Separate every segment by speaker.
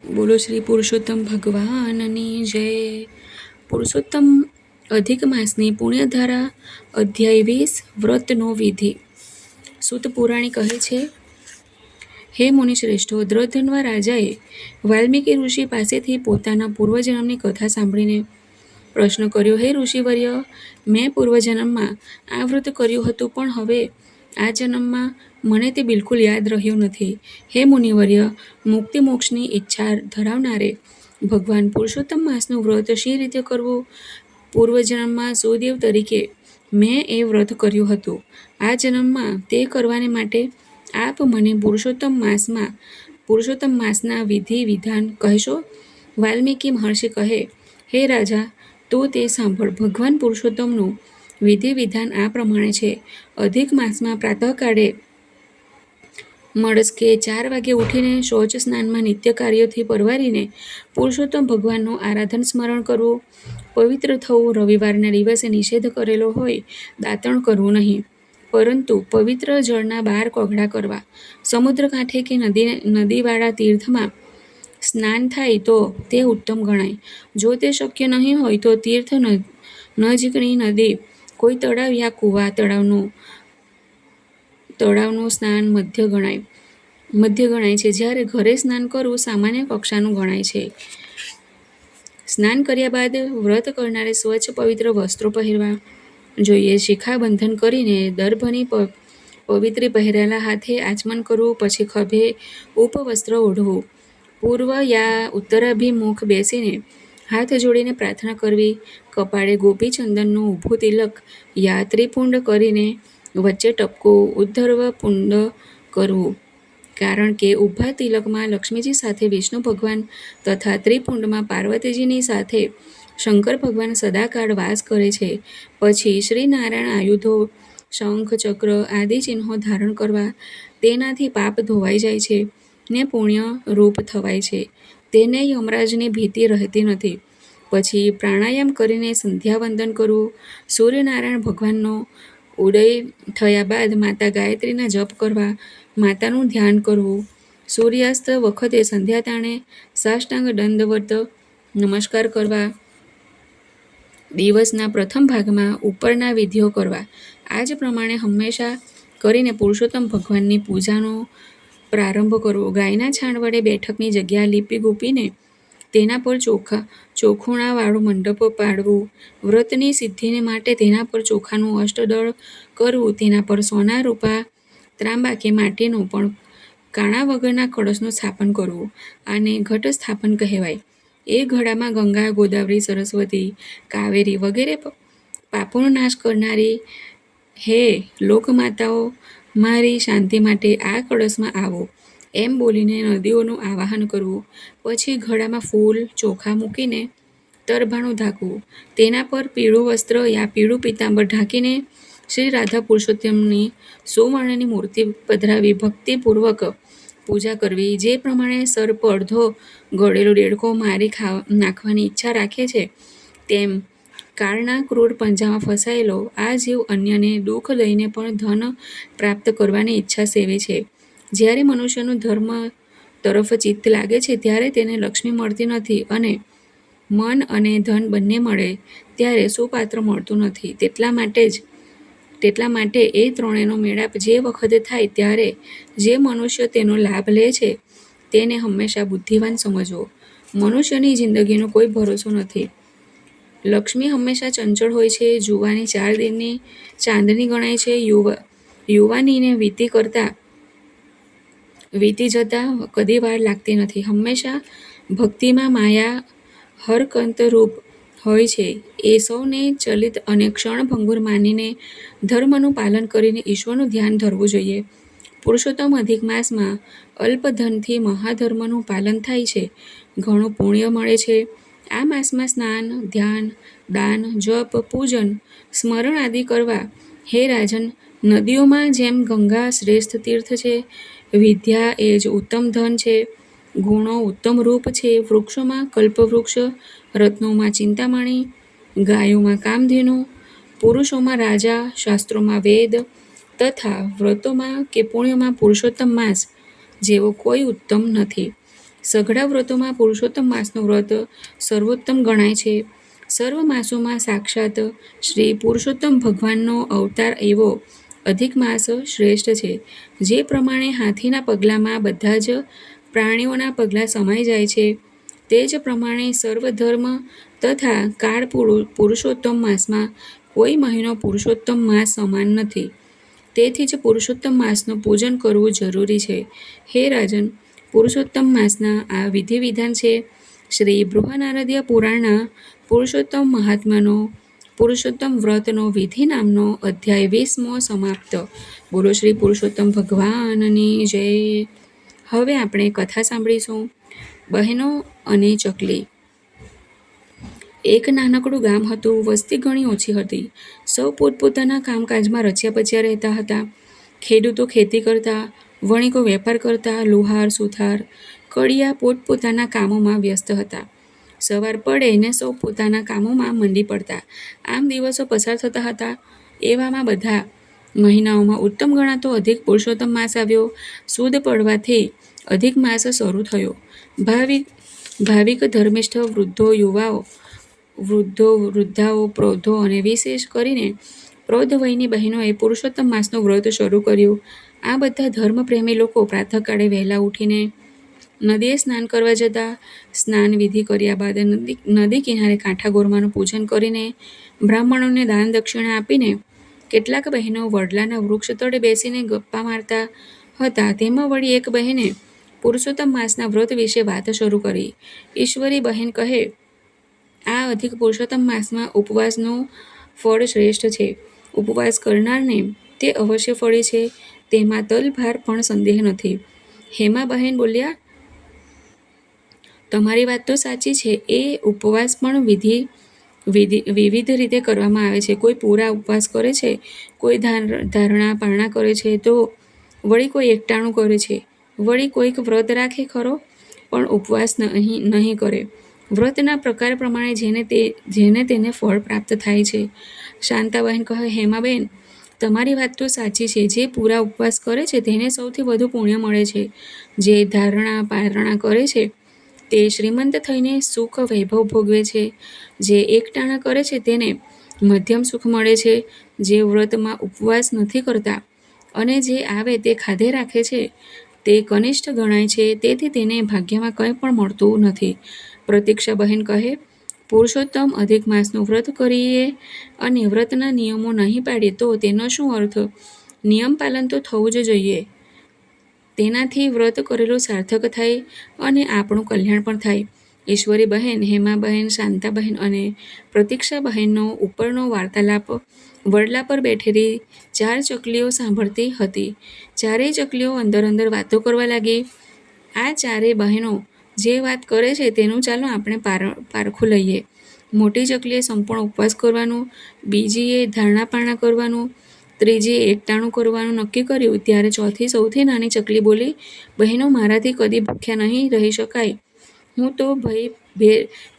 Speaker 1: બોલો શ્રી પુરુષોત્તમ ભગવાનની જય. પુરુષોત્તમ અધિક માસની પુણ્યધારા અધ્યાય 20 વ્રતનો વિધિ. સૂત પુરાણી કહે છે, હે મુનિશ્રેષ્ઠો, દ્રધન્વા રાજાએ વાલ્મીકી ઋષિ પાસેથી પોતાના પૂર્વજન્મની કથા સાંભળીને પ્રશ્ન કર્યો, હે ઋષિવર્ય, મેં પૂર્વજન્મમાં આ વ્રત કર્યું હતું, પણ હવે આ જન્મમાં મને તે બિલકુલ યાદ રહ્યું નથી. હે મુનિવર્ય, મુક્તિ મોક્ષની ઈચ્છા ધરાવનારે ભગવાન પુરુષોત્તમ માસનું વ્રત શી રીતે કરવું? પૂર્વજન્મમાં સુદેવ તરીકે મેં એ વ્રત કર્યું હતું. આ જન્મમાં તે કરવાને માટે આપ મને પુરુષોત્તમ માસના વિધિ વિધાન કહેશો? વાલ્મીકી મહર્ષિ કહે, હે રાજા, તું તે સાંભળ. ભગવાન પુરુષોત્તમનું વિધિ વિધાન આ પ્રમાણે છે. અધિક માસમાં પ્રાતઃકાળે મળસ્કે 4 વાગે ઉઠીને શૌચ સ્નાનમાં નિત્ય કાર્યોથી પરવારીને પુરુષોત્તમ ભગવાનનું આરાધન સ્મરણ કરવું. પવિત્ર થવું. રવિવારના દિવસે નિષેધ કરેલો હોય દાતણ કરવું નહીં, પરંતુ પવિત્ર જળના 12 કોગળા કરવા. સમુદ્ર કાંઠે કે નદીવાળા તીર્થમાં સ્નાન થાય તો તે ઉત્તમ ગણાય. જો તે શક્ય નહીં હોય તો તીર્થ નજીકની નદી, કોઈ તળાવ યા કૂવા, તળાવનું સ્નાન મધ્ય ગણાય છે. જ્યારે ઘરે સ્નાન કરવું સામાન્ય કક્ષાનું ગણાય છે. સ્નાન કર્યા બાદ વ્રત કરનારે સ્વચ્છ પવિત્ર વસ્ત્રો પહેરવા જોઈએ. શિખાબંધન કરીને દર્ભની પવિત્રી પહેરેલા હાથે આચમન કરવું. પછી ખભે ઉપવસ્ત્ર ઓઢવું. પૂર્વ યા ઉત્તરાભિમુખ બેસીને હાથ જોડીને પ્રાર્થના કરવી. કપાળે ગોપી ચંદનનું ઊભું તિલક યા ત્રિપુંડ કરીને વચ્ચે ટપકું ઉદ્ધર્વ પુંડ કરવું, કારણ કે ઊભા તિલકમાં લક્ષ્મીજી સાથે વિષ્ણુ ભગવાન તથા ત્રિપુંડમાં પાર્વતીજીની સાથે શંકર ભગવાન સદાકાળ વાસ કરે છે. પછી શ્રી નારાયણ આયુધો, શંખ, ચક્ર આદિ ચિહ્નો ધારણ કરવા. તેનાથી પાપ ધોવાઈ જાય છે ને પુણ્ય રૂપ થવાય છે. તેને યમરાજની ભીતિ રહેતી નથી. પછી પ્રાણાયામ કરીને સંધ્યાવંદન કરવું. સૂર્યનારાયણ ભગવાનનો ઉદય થયા બાદ માતા ગાયત્રીના જપ કરવા. માતાનું ધ્યાન કરવું. સૂર્યાસ્ત વખતે સંધ્યા તાણે સાષ્ટાંગ દંડવત નમસ્કાર કરવા. દિવસના પ્રથમ ભાગમાં ઉપરના વિધિઓ કરવા. આ જ પ્રમાણે હંમેશા કરીને પુરુષોત્તમ ભગવાનની પૂજાનો પ્રારંભ કરવો. ગાયના છાણ વડે બેઠકની જગ્યા લીપી ગૂંપીને તેના પર ચોખૂણાવાળું મંડપ પાડવું. વ્રતની સિદ્ધિને માટે તેના પર ચોખાનું અષ્ટદળ કરવું. તેના પર સોના, રૂપા, ત્રાંબા કે માટીનું પણ કાણા વગરના કળશનું સ્થાપન કરવું. આને ઘટ સ્થાપન કહેવાય. એ ઘડામાં ગંગા, ગોદાવરી, સરસ્વતી, કાવેરી વગેરે પાપોનો નાશ કરનારી હે લોકમાતાઓ, મારી શાંતિ માટે આ કળશમાં આવો, એમ બોલીને નદીઓનું આવાહન કરવું. પછી ઘડામાં ફૂલ, ચોખા મૂકીને તરભાણું ઢાંકવું. તેના પર પીળું વસ્ત્ર યા પીળું પીતાંબર ઢાંકીને શ્રી રાધા પુરુષોત્તમની સુવર્ણની મૂર્તિ પધરાવી ભક્તિપૂર્વક પૂજા કરવી. જે પ્રમાણે સર્પ અડધો ગળેલો દેડકો મારી નાખવાની ઈચ્છા રાખે છે, તેમ કાળના ક્રૂર પંજામાં ફસાયેલો આ જીવ અન્યને દુઃખ લઈને પણ ધન પ્રાપ્ત કરવાની ઈચ્છા સેવે છે. જ્યારે મનુષ્યનું ધર્મ તરફ ચિત્ત લાગે છે ત્યારે તેને લક્ષ્મી મળતી નથી, અને મન અને ધન બંને મળે ત્યારે સુપાત્ર મળતું નથી. તેટલા માટે એ ત્રણેયનો મેળાપ જે વખતે થાય ત્યારે જે મનુષ્ય તેનો લાભ લે છે તેને હંમેશા બુદ્ધિવાન સમજવો. મનુષ્યની જિંદગીનો કોઈ ભરોસો નથી. લક્ષ્મી હંમેશા ચંચળ હોય છે. જુવાની 4 દિનની ચાંદની ગણાય છે. યુવાનીને વીતી જતા કદી વાર લાગતી નથી. હંમેશા ભક્તિમાં માયા હરકંત રૂપ હોય છે. એ સૌને ચલિત અને ક્ષણભંગુર માનીને ધર્મનું પાલન કરીને ઈશ્વરનું ધ્યાન ધરવું જોઈએ. પુરુષોત્તમ અધિક માસમાં અલ્પ ધનથી મહાધર્મનું પાલન થાય છે. ઘણું પુણ્ય મળે છે. આ માસમાં સ્નાન, ધ્યાન, દાન, જપ, પૂજન, સ્મરણ આદિ કરવા. હે રાજન, નદીઓમાં જેમ ગંગા શ્રેષ્ઠ તીર્થ છે, વિદ્યા એ જ ઉત્તમ ધન છે, ગુણો ઉત્તમ રૂપ છે, વૃક્ષોમાં કલ્પવૃક્ષ, રત્નોમાં ચિંતામણી, ગાયોમાં કામધેનુ, પુરુષોમાં રાજા, શાસ્ત્રોમાં વેદ તથા વ્રતોમાં કે પુણ્યમાં પુરુષોત્તમ માસ જેવો કોઈ ઉત્તમ નથી. સઘળા વ્રતોમાં પુરુષોત્તમ માસનું વ્રત સર્વોત્તમ ગણાય છે. સર્વ માસોમાં સાક્ષાત શ્રી પુરુષોત્તમ ભગવાનનો અવતાર એવો અધિક માસ શ્રેષ્ઠ છે. જે પ્રમાણે હાથીના પગલામાં બધા જ પ્રાણીઓના પગલાં સમાઈ જાય છે, તે જ પ્રમાણે સર્વધર્મ તથા કાળ પુરુષોત્તમ માસમાં કોઈ મહિનો પુરુષોત્તમ માસ સમાન નથી. તેથી જ પુરુષોત્તમ માસનું પૂજન કરવું જરૂરી છે. હે રાજન, પુરુષોત્તમ માસના આ વિધિ વિધાન છે. શ્રી બૃહનારદ્ય પુરાણના પુરુષોત્તમ મહાત્માનો પુરુષોત્તમ વ્રતનો વિધિ નામનો અધ્યાય 20મો સમાપ્ત. બોલો શ્રી પુરુષોત્તમ ભગવાનની જય. હવે આપણે કથા સાંભળીશું. બહેનો અને ચકલી. એક નાનકડું ગામ હતું. વસ્તી ઘણી ઓછી હતી. સૌ પોતપોતાના કામકાજમાં રચ્યા પચ્યા રહેતા હતા. ખેડૂતો ખેતી કરતા, વણિકો વેપાર કરતા, લુહાર, સુથાર, કડિયા પોતપોતાના કામોમાં વ્યસ્ત હતા. સવાર પડે ને સૌ પોતાના કામોમાં મંડી પડતા. આમ દિવસો પસાર થતા હતા. એવામાં બધા મહિનાઓમાં ઉત્તમ ગણાતો અધિક પુરુષોત્તમ માસ આવ્યો. સુદ પડવાથી અધિક માસ શરૂ થયો. ભાવિક ધર્મિષ્ઠ વૃદ્ધાઓ, પ્રૌઢો અને વિશેષ કરીને પ્રૌઢ વયની બહેનોએ પુરુષોત્તમ માસનું વ્રત શરૂ કર્યું. આ બધા ધર્મપ્રેમી લોકો પ્રાતઃકાળે વહેલા ઉઠીને નદીએ સ્નાન કરવા જતા. સ્નાન વિધિ કર્યા બાદ નદી કિનારે કાંઠા ગોરમાનું પૂજન કરીને બ્રાહ્મણોને દાન દક્ષિણા આપીને કેટલાક બહેનો વડલાના વૃક્ષ તળે બેસીને ગપ્પા મારતા હતા. તેમાં વળી એક બહેને પુરુષોત્તમ માસના વ્રત વિશે વાત શરૂ કરી. ઈશ્વરી બહેન કહે, આ અધિક પુરુષોત્તમ માસમાં ઉપવાસનું ફળ શ્રેષ્ઠ છે. ઉપવાસ કરનારને તે અવશ્ય ફળે છે, તેમાં તલભાર પણ સંદેહ નથી. હેમા બહેન બોલ્યા, તમારી વાત તો સાચી છે. એ ઉપવાસ પણ વિવિધ રીતે કરવામાં આવે છે. કોઈ પૂરા ઉપવાસ કરે છે, કોઈ ધારણા પારણા કરે છે, તો વળી કોઈ એકટાણું કરે છે, વળી કોઈક વ્રત રાખે ખરો, પણ ઉપવાસ નહીં કરે. વ્રતના પ્રકાર પ્રમાણે જેને તેને ફળ પ્રાપ્ત થાય છે. શાંતાબહેન કહે, હેમાબેન, તમારી વાત તો સાચી છે. જે પૂરા ઉપવાસ કરે છે તેને સૌથી વધુ પુણ્ય મળે છે. જે ધારણા પારણા કરે છે તે શ્રીમંત થઈને સુખ વૈભવ ભોગવે છે. જે એકટાણા કરે છે તેને મધ્યમ સુખ મળે છે. જે વ્રતમાં ઉપવાસ નથી કરતા અને જે આવે તે ખાધે રાખે છે તે કનિષ્ઠ ગણાય છે. તેથી તેને ભાગ્યમાં કંઈ પણ મળતું નથી. પ્રતીક્ષા બહેન કહે, પુરુષોત્તમ અધિક માસનું વ્રત કરીએ અને વ્રતના નિયમો નહીં પાડીએ તો તેનો શું અર્થ? નિયમ પાલન તો થવું જ જોઈએ. તેનાથી વ્રત કરેલું સાર્થક થાય અને આપણું કલ્યાણ પણ થાય. ઈશ્વરી બહેન, હેમાબહેન, શાંતાબહેન અને પ્રતીક્ષા બહેનનો ઉપરનો વાર્તાલાપ વડલા પર બેઠેલી 4 ચકલીઓ સાંભળતી હતી. ચારેય ચકલીઓ અંદર અંદર વાતો કરવા લાગી. આ ચારેય બહેનો જે વાત કરે છે તેનું ચાલો આપણે પારખું લઈએ. મોટી ચકલીએ સંપૂર્ણ ઉપવાસ કરવાનું, બીજીએ ધારણા પારણા કરવાનું, ત્રીજીએ એકટાણું કરવાનું નક્કી કર્યું. ત્યારે ચોથી સૌથી નાની ચકલી બોલી, બહેનો, મારાથી કદી ભૂખ્યા નહીં રહી શકાય. હું તો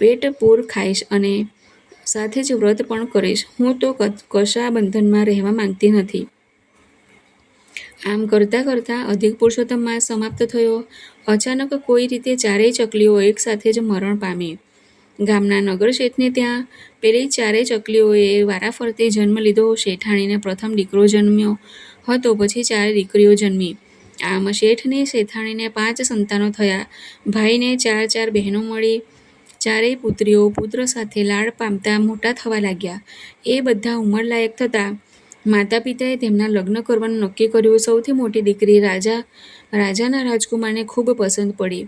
Speaker 1: પેટ પૂર ખાઈશ અને સાથે જ વ્રત પણ કરીશ. હું તો કશા બંધનમાં રહેવા માંગતી નથી. આમ કરતાં કરતાં અધિક પુરુષોત્તમ માસ સમાપ્ત થયો. અચાનક કોઈ રીતે ચારેય ચકલીઓ એક સાથે જ મરણ પામી. ગામના નગર શેઠને ત્યાં પેલી ચારેય ચકલીઓએ વારાફરતી જન્મ લીધો. શેઠાણીને પ્રથમ દીકરો જન્મ્યો હતો, પછી 4 દીકરીઓ જન્મી. આમ શેઠની શેઠાણીને 5 સંતાનો થયા. ભાઈને 4 બહેનો મળી. ચારેય પુત્રીઓ પુત્ર સાથે લાડ પામતા મોટા થવા લાગ્યા. એ બધા ઉંમરલાયક થતાં માતા પિતાએ તેમના લગ્ન કરવાનું નક્કી કર્યું. સૌથી મોટી દીકરી રાજાના રાજકુમારને ખૂબ પસંદ પડી.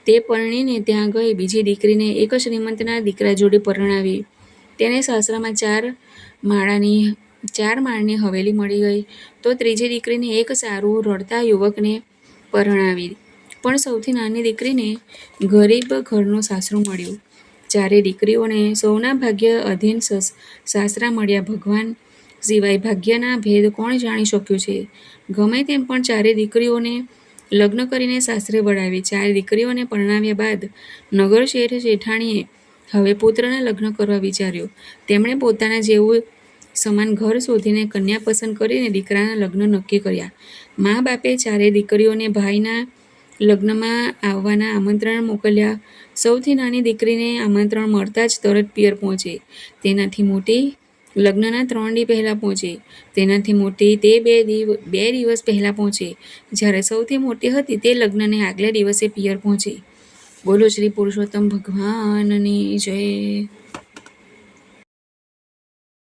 Speaker 1: તે પરણીને ત્યાં ગઈ. બીજી દીકરીને એક શ્રીમંતના દીકરા જોડે પરણાવી. તેને સાસરામાં 4 માળની હવેલી મળી ગઈ. તો ત્રીજી દીકરીને એક સારું રડતા યુવકને પરણાવી. પણ સૌથી નાની દીકરીને ગરીબ ઘરનું સાસરું મળ્યું. ચારેય દીકરીઓને સૌના ભાગ્ય અધીન સાસરા મળ્યા. ભગવાન સિવાય ભાગ્યના ભેદ કોણ જાણી શક્યું છે? ગમે તેમ પણ ચારેય દીકરીઓને લગ્ન કરીને સાસરે વળાવી. 4 દીકરીઓને પરણાવ્યા બાદ નગર શેઠ શેઠાણીએ હવે પુત્રના લગ્ન કરવા વિચાર્યું. તેમણે પોતાના જેવું સમાન ઘર શોધીને કન્યા પસંદ કરીને દીકરાના લગ્ન નક્કી કર્યા. મા બાપે ચારેય દીકરીઓને ભાઈના લગ્નમાં આવવાના આમંત્રણ મોકલ્યા. સૌથી નાની દીકરીને આમંત્રણ મળતા જ તરત પિયર પહોંચે. તેનાથી મોટી લગ્નના 3 દી પહેલાં પહોંચે. તેનાથી મોટી તે 2 દિવસ પહેલાં પહોંચે. જ્યારે સૌથી મોટી હતી તે લગ્નને આગલે દિવસે પિયર પહોંચી. બોલો શ્રી પુરુષોત્તમ ભગવાનની જય.